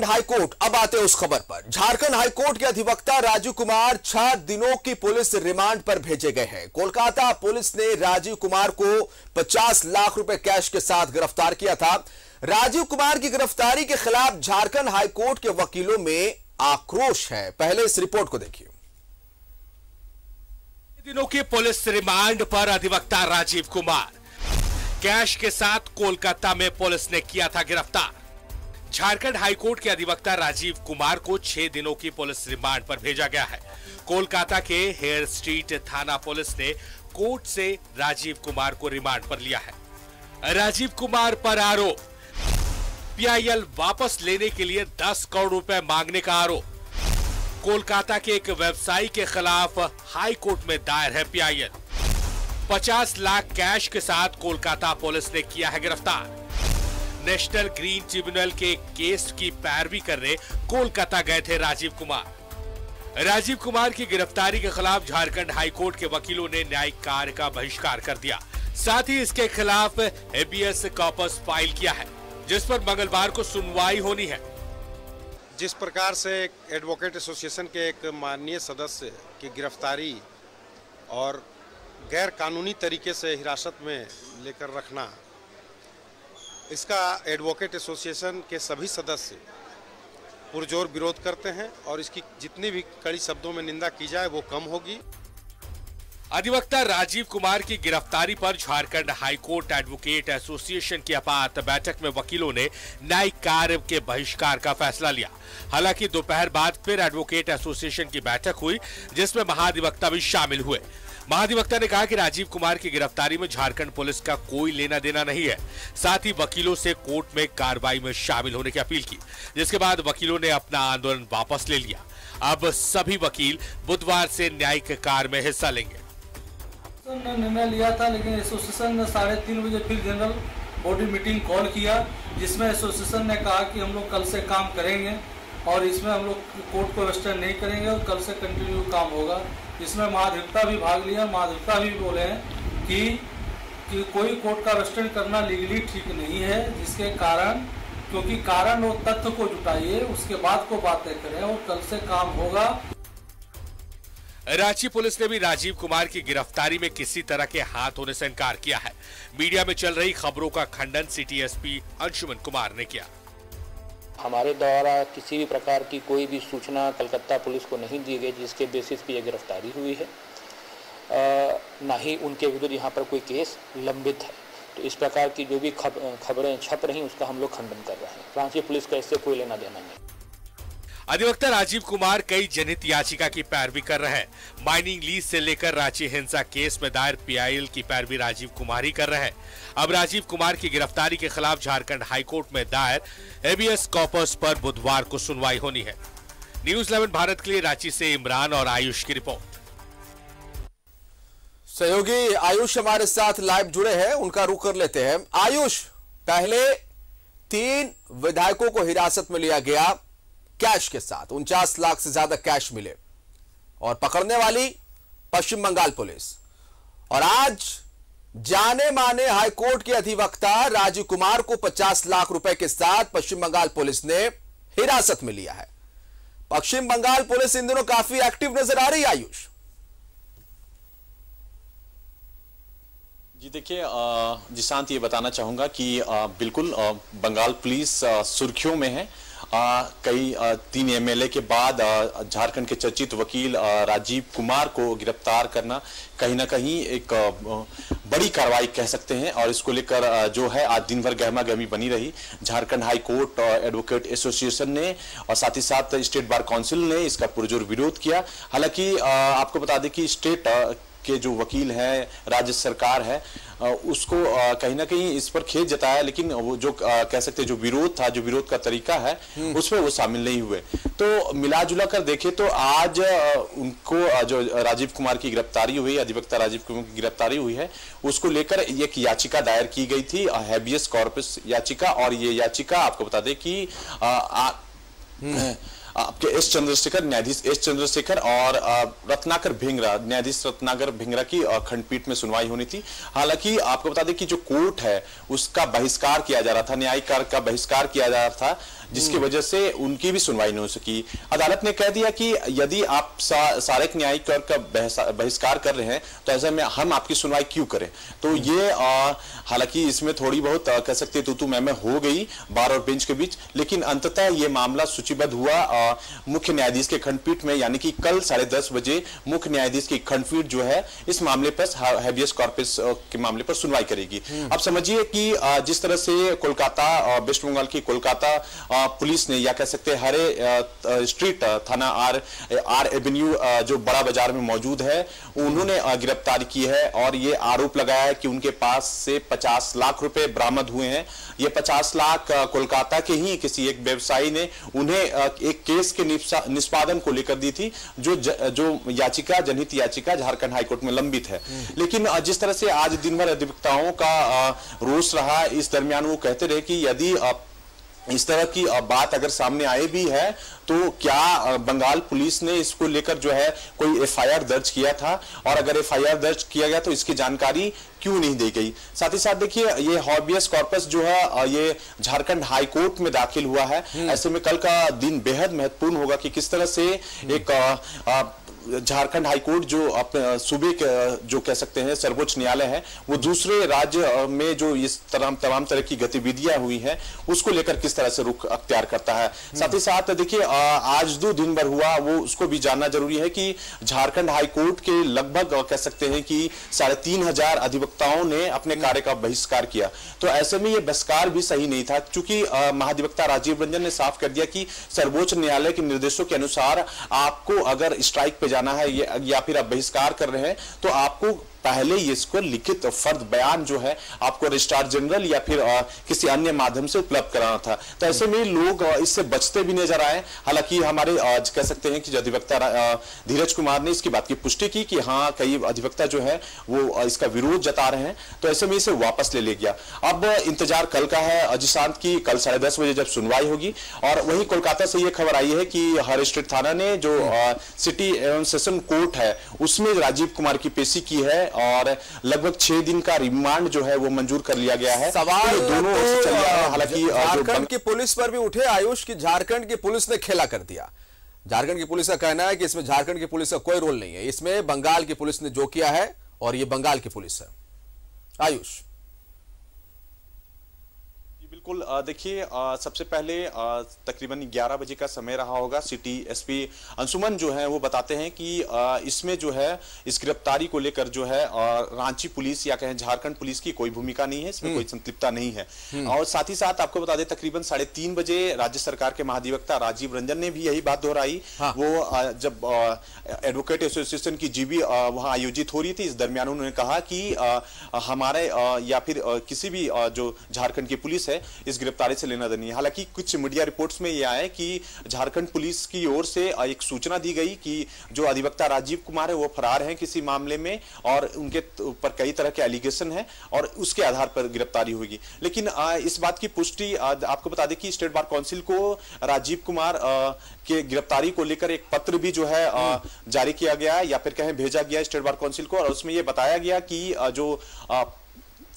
High court. अब आते हैं उस खबर पर। झारखंड हाईकोर्ट के अधिवक्ता राजीव कुमार 6 दिनों की पुलिस रिमांड पर भेजे गए हैं। कोलकाता पुलिस ने राजीव कुमार को 50 लाख रुपए कैश के साथ गिरफ्तार किया था। राजीव कुमार की गिरफ्तारी के खिलाफ झारखंड हाईकोर्ट के वकीलों में आक्रोश है। पहले इस रिपोर्ट को देखिए। दिनों की पुलिस रिमांड पर अधिवक्ता राजीव कुमार कैश के साथ कोलकाता में पुलिस ने किया था गिरफ्तार। झारखंड हाईकोर्ट के अधिवक्ता राजीव कुमार को 6 दिनों की पुलिस रिमांड पर भेजा गया है। कोलकाता के हेयर स्ट्रीट थाना पुलिस ने कोर्ट से राजीव कुमार को रिमांड पर लिया है। राजीव कुमार पर आरोप पीआईएल वापस लेने के लिए 10 करोड़ रुपए मांगने का आरोप। कोलकाता के एक व्यवसायी के खिलाफ हाई कोर्ट में दायर है पीआईएल। 50 लाख कैश के साथ कोलकाता पुलिस ने किया है गिरफ्तार। नेशनल ग्रीन ट्रिब्यूनल के केस की पैरवी करने कोलकाता गए थे राजीव कुमार। राजीव कुमार की गिरफ्तारी के खिलाफ झारखंड हाईकोर्ट के वकीलों ने न्यायिक कार्य का बहिष्कार कर दिया। साथ ही इसके खिलाफ हेबियस कॉर्पस फाइल किया है, जिस पर मंगलवार को सुनवाई होनी है। जिस प्रकार से एडवोकेट एसोसिएशन के एक माननीय सदस्य की गिरफ्तारी और गैर कानूनी तरीके से हिरासत में लेकर रखना, इसका एडवोकेट एसोसिएशन के सभी सदस्य पुरजोर विरोध करते हैं और इसकी जितनी भी कड़ी शब्दों में निंदा की जाए वो कम होगी। अधिवक्ता राजीव कुमार की गिरफ्तारी पर झारखंड हाईकोर्ट एडवोकेट एसोसिएशन की आपात बैठक में वकीलों ने न्यायिक कार्य के बहिष्कार का फैसला लिया। हालांकि दोपहर बाद फिर एडवोकेट एसोसिएशन की बैठक हुई, जिसमें महाधिवक्ता भी शामिल हुए। महाधिवक्ता ने कहा कि राजीव कुमार की गिरफ्तारी में झारखंड पुलिस का कोई लेना देना नहीं है। साथ ही वकीलों से कोर्ट में कार्रवाई में शामिल होने की अपील की, जिसके बाद वकीलों ने अपना आंदोलन वापस ले लिया। अब सभी वकील बुधवार से न्यायिक कार्य में हिस्सा लेंगे। ने निर्णय लिया था, लेकिन एसोसिएशन ने 3:30 बजे फिर जनरल बॉडी मीटिंग कॉल किया, जिसमें एसोसिएशन ने कहा कि हम लोग कल से काम करेंगे और इसमें हम लोग कोर्ट को वेस्टर्न नहीं करेंगे और कल से कंटिन्यू काम होगा। इसमें महाधिवक्ता भी भाग लिया। महाधिवक्ता भी बोले हैं कि कोई कोर्ट का वेस्टर्न करना लीगली ठीक नहीं है, जिसके कारण क्योंकि कारण और तथ्य को जुटाइए, उसके बाद को बातें करें और कल से काम होगा। रांची पुलिस ने भी राजीव कुमार की गिरफ्तारी में किसी तरह के हाथ होने से इनकार किया है। मीडिया में चल रही खबरों का खंडन सिटी एसपी अंशुमन कुमार ने किया। हमारे द्वारा किसी भी प्रकार की कोई भी सूचना कलकत्ता पुलिस को नहीं दी गई जिसके बेसिस पे ये गिरफ्तारी हुई है। ना ही उनके विरुद्ध यहाँ पर कोई केस लंबित है। तो इस प्रकार की जो भी खबरें छप रही उसका हम लोग खंडन कर रहे हैं। रांची पुलिस का इससे कोई लेना देना नहीं। अधिवक्ता राजीव कुमार कई जनहित याचिका की पैरवी कर रहे हैं। माइनिंग लीज से लेकर रांची हिंसा केस में दायर पीआईएल की पैरवी राजीव कुमार ही कर रहे हैं। अब राजीव कुमार की गिरफ्तारी के खिलाफ झारखंड हाईकोर्ट में दायर हेबियस कॉर्पस पर बुधवार को सुनवाई होनी है। न्यूज़ 11 भारत के लिए रांची से इमरान और आयुष की रिपोर्ट। सहयोगी आयुष हमारे साथ लाइव जुड़े हैं, उनका रुख कर लेते हैं। आयुष, पहले 3 विधायकों को हिरासत में लिया गया कैश के साथ, 49 लाख से ज्यादा कैश मिले और पकड़ने वाली पश्चिम बंगाल पुलिस। और आज जाने माने हाईकोर्ट के अधिवक्ता राजीव कुमार को 50 लाख रुपए के साथ पश्चिम बंगाल पुलिस ने हिरासत में लिया है। पश्चिम बंगाल पुलिस इन दिनों काफी एक्टिव नजर आ रही है। आयुष जी देखिए, जिशांत ये बताना चाहूंगा कि बिल्कुल बंगाल पुलिस सुर्खियों में है। कई 3 एमएलए के बाद झारखंड के चर्चित वकील राजीव कुमार को गिरफ्तार करना कहीं ना कहीं एक बड़ी कार्रवाई कह सकते हैं। और इसको लेकर जो है आज दिन भर गहमा गहमी बनी रही। Jharkhand high court advocate association ने और साथ ही साथ स्टेट बार काउंसिल ने इसका पुरजोर विरोध किया। हालांकि आपको बता दें कि स्टेट के जो वकील हैं, राज्य सरकार है, उसको कहीं ना कहीं इस पर खेद जताया, लेकिन वो जो कह सकते हैं जो विरोध था, जो विरोध का तरीका है, उसमें वो शामिल नहीं हुए। तो मिला जुला कर देखे तो आज उनको जो राजीव कुमार की गिरफ्तारी हुई, अधिवक्ता राजीव कुमार की गिरफ्तारी हुई है, उसको लेकर एक याचिका दायर की गई थी, हेबियस कॉर्पस याचिका। और ये याचिका आपको बता दें कि आपके न्यायाधीश एस चंद्रशेखर और रत्नाकर भिंगरा, न्यायाधीश रत्नाकर भिंगरा की खंडपीठ में सुनवाई होनी थी। हालांकि आपको बता दें कि जो कोर्ट है उसका बहिष्कार किया जा रहा था, न्यायिक कार्य का बहिष्कार किया जा रहा था, जिसकी वजह से उनकी भी सुनवाई नहीं हो सकी। अदालत ने कह दिया कि यदि आप सार्वजनिक न्यायिक कर का बहिष्कार कर रहे हैं तो ऐसे में हम आपकी सुनवाई क्यों करें। तो ये हालांकि इसमें थोड़ी बहुत कह सकते तू मैं हो गई बार और बेंच के बीच, लेकिन अंततः ये मामला सूचीबद्ध हुआ मुख्य न्यायाधीश के खंडपीठ में, यानी कि कल 10:30 बजे मुख्य न्यायाधीश की खंडपीठ जो है इस मामले पर हैबियस कॉर्पस के मामले पर सुनवाई करेगी। अब समझिए कि जिस तरह से कोलकाता, वेस्ट बंगाल की कोलकाता पुलिस ने, या कह सकते हैं हरे स्ट्रीट थाना आर एवेन्यू जो बड़ा बाजार में मौजूद है, उन्होंने गिरफ्तारी की है और ये आरोप लगाया है कि उनके पास से 50 लाख रुपए बरामद हुए हैं। ये 50 लाख कोलकाता के ही किसी एक व्यवसायी ने उन्हें एक केस के निष्पादन को लेकर दी थी, जो याचिका, जनहित याचिका झारखंड हाईकोर्ट में लंबित है। लेकिन जिस तरह से आज दिन भर अधिवक्ताओं का रोष रहा, इस दरमियान वो कहते रहे कि यदि इस तरह की बात अगर सामने आए भी है तो क्या बंगाल पुलिस ने इसको लेकर जो है कोई एफआईआर दर्ज किया था, और अगर एफआईआर दर्ज किया गया तो इसकी जानकारी क्यों नहीं दी गई। साथ ही साथ देखिए ये हैबियस कॉर्पस जो है ये झारखंड हाई कोर्ट में दाखिल हुआ है। ऐसे में कल का दिन बेहद महत्वपूर्ण होगा कि किस तरह से एक झारखंड हाईकोर्ट जो अपने सूबे के जो कह सकते हैं सर्वोच्च न्यायालय है, वो दूसरे राज्य में जो इस तमाम तरह की गतिविधियां हुई हैं उसको लेकर किस तरह से रुख अख्तियार करता है। साथ ही साथ देखिए आज 2 दिन भर हुआ, वो उसको भी जानना जरूरी है कि झारखंड हाईकोर्ट के लगभग कह सकते हैं कि 3500 अधिवक्ताओं ने अपने कार्य का बहिष्कार किया। तो ऐसे में ये बहिष्कार भी सही नहीं था, क्योंकि महाधिवक्ता राजीव रंजन ने साफ कर दिया कि सर्वोच्च न्यायालय के निर्देशों के अनुसार आपको अगर स्ट्राइक पे जाना है या फिर आप बहिष्कार कर रहे हैं तो आपको पहले ये इसको लिखित फर्द बयान जो है आपको रजिस्ट्रार जनरल या फिर किसी अन्य माध्यम से उपलब्ध कराना था। तो ऐसे में लोग इससे बचते भी नजर आए। हालांकि हमारे कह सकते हैं कि अधिवक्ता धीरज कुमार ने इसकी बात की पुष्टि की कि हाँ कई अधिवक्ता जो है वो इसका विरोध जता रहे हैं, तो ऐसे में इसे वापस ले लिया गया। अब इंतजार कल का है अजिशांत की, कल 10:30 बजे जब सुनवाई होगी। और वही कोलकाता से यह खबर आई है कि हर स्ट्रीट थाना ने जो सिटी एवं सेशन कोर्ट है उसमें राजीव कुमार की पेशी की है और लगभग 6 दिन का रिमांड जो है वो मंजूर कर लिया गया है। सवाल तो दोनों चल रहा है। हालांकि झारखंड की पुलिस पर भी उठे आयुष की झारखंड की पुलिस ने खेला कर दिया। झारखंड की पुलिस का कहना है कि इसमें झारखंड की पुलिस का कोई रोल नहीं है, इसमें बंगाल की पुलिस ने जो किया है और ये बंगाल की पुलिस है। आयुष बिल्कुल देखिए सबसे पहले तकरीबन 11 बजे का समय रहा होगा। सिटी एसपी अंशुमन जो है वो बताते हैं कि इसमें जो है इस गिरफ्तारी को लेकर जो है रांची पुलिस या कहें झारखंड पुलिस की कोई भूमिका नहीं है, इसमें कोई संलिप्तता नहीं है। और साथ ही साथ आपको बता दें तकरीबन 3:30 बजे राज्य सरकार के महाधिवक्ता राजीव रंजन ने भी यही बात दोहराई। हाँ। वो जब एडवोकेट एसोसिएशन की जीबी वहां आयोजित हो रही थी, इस दरमियान उन्होंने कहा कि हमारे या फिर किसी भी जो झारखंड की पुलिस है इस गिरफ्तारी से लेना देनी है। हालांकि कुछ मीडिया रिपोर्ट्स में यह आया कि झारखंड पुलिस की ओर से एक सूचना दी गई कि जो अधिवक्ता राजीव कुमार है वो फरार हैं किसी मामले में और उनके ऊपर कई तरह के एलिगेशन है और उसके आधार पर गिरफ्तारी होगी। लेकिन इस बात की पुष्टि आपको बता दें कि स्टेट बार काउंसिल को राजीव कुमार के गिरफ्तारी को लेकर एक पत्र भी जो है जारी किया गया या फिर कहें भेजा गया स्टेट बार काउंसिल को, और उसमें यह बताया गया कि जो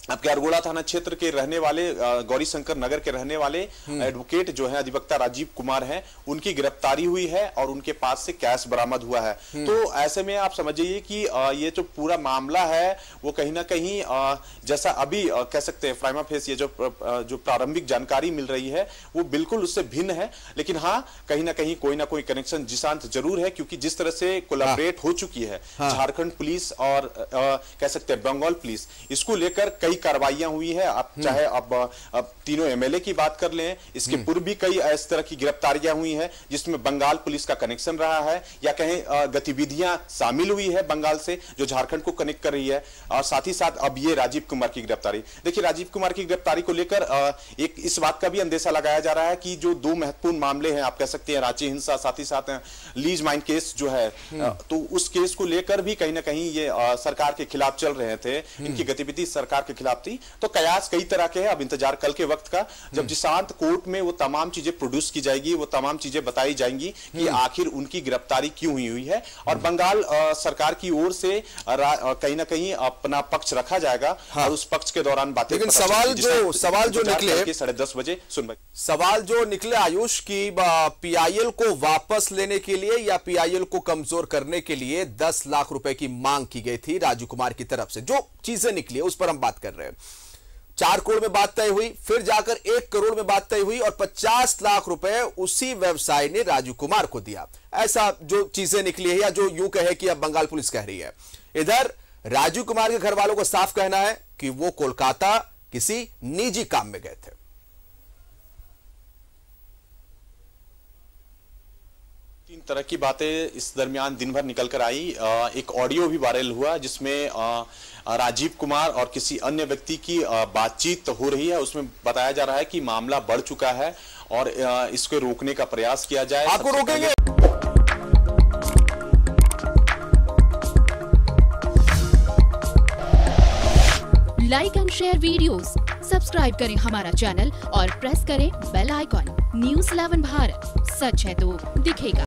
आपके अरगोड़ा थाना क्षेत्र के रहने वाले गौरी शंकर नगर के रहने वाले एडवोकेट जो है अधिवक्ता राजीव कुमार हैं, उनकी गिरफ्तारी हुई है और उनके पास से कैश बरामद हुआ है। तो ऐसे में आप समझिए कि ये जो पूरा मामला है वो कहीं ना कहीं जैसा अभी कह सकते हैं प्राइमा फेस ये जो प्रारंभिक जानकारी मिल रही है वो बिल्कुल उससे भिन्न है। लेकिन हाँ कहीं ना कोई कनेक्शन जिशांत जरूर है, क्योंकि जिस तरह से कोलैबोरेट हो चुकी है झारखंड पुलिस और कह सकते हैं बंगाल पुलिस, इसको लेकर कई कार्रवाइयां हुई है। आप चाहे अब तीनों एमएलए की बात कर लें, इसके पूर्व भी कई इस तरह की गिरफ्तारियां हुई हैं जिसमें बंगाल पुलिस का कनेक्शन रहा है या कहें गतिविधियां शामिल हुई है बंगाल से जो झारखंड को कनेक्ट कर रही है। और साथ ही साथ अब ये राजीव कुमार की गिरफ्तारी, देखिए राजीव कुमार की गिरफ्तारी को लेकर एक इस बात का भी अंदेशा लगाया जा रहा है कि जो 2 महत्वपूर्ण मामले हैं आप कह सकते हैं रांची हिंसा, साथ ही साथ लीज माइन केस जो है, तो उस केस को लेकर भी कहीं ना कहीं ये सरकार के खिलाफ चल रहे थे, इनकी गतिविधि सरकार के खिलाफ थी। तो कयास कई तरह के हैं, अब इंतजार कल के वक्त का, जब जिशांत कोर्ट में वो तमाम चीजें प्रोड्यूस की जाएगी, वो तमाम चीजें बताई जाएंगी कि आखिर उनकी गिरफ्तारी क्यों हुई है। और बंगाल सरकार की ओर से कहीं ना कहीं अपना पक्ष रखा जाएगा। और उस पक्ष के दौरान बातें, लेकिन सवाल जो निकले 10:30 बजे सुनवाई, सवाल जो निकले आयुष की पीआईएल को वापस लेने के लिए या पीआईएल को कमजोर करने के लिए 10 लाख रुपए की मांग की गई थी राजू कुमार की तरफ से। जो चीजें निकली उस पर हम बात कर रहे हैं। 4 करोड़ में बात तय हुई, फिर जाकर 1 करोड़ में बात तय हुई और 50 लाख रुपए उसी व्यवसायी ने राजू कुमार को दिया। ऐसा जो चीजें निकली है, या जो यूं कहे कि अब बंगाल पुलिस कह रही है। इधर राजू कुमार के घर वालों को साफ कहना है कि वो कोलकाता किसी निजी काम में गए थे। तीन तरह की बातें इस दरमियान दिन भर निकल कर आई। एक ऑडियो भी वायरल हुआ जिसमें राजीव कुमार और किसी अन्य व्यक्ति की बातचीत हो रही है। उसमें बताया जा रहा है कि मामला बढ़ चुका है और इसको रोकने का प्रयास किया जाए। आपको रोकेंगे? Like and share videos, subscribe करें हमारा चैनल और प्रेस करें बेल आइकॉन। News 11 भारत, सच है तो दिखेगा।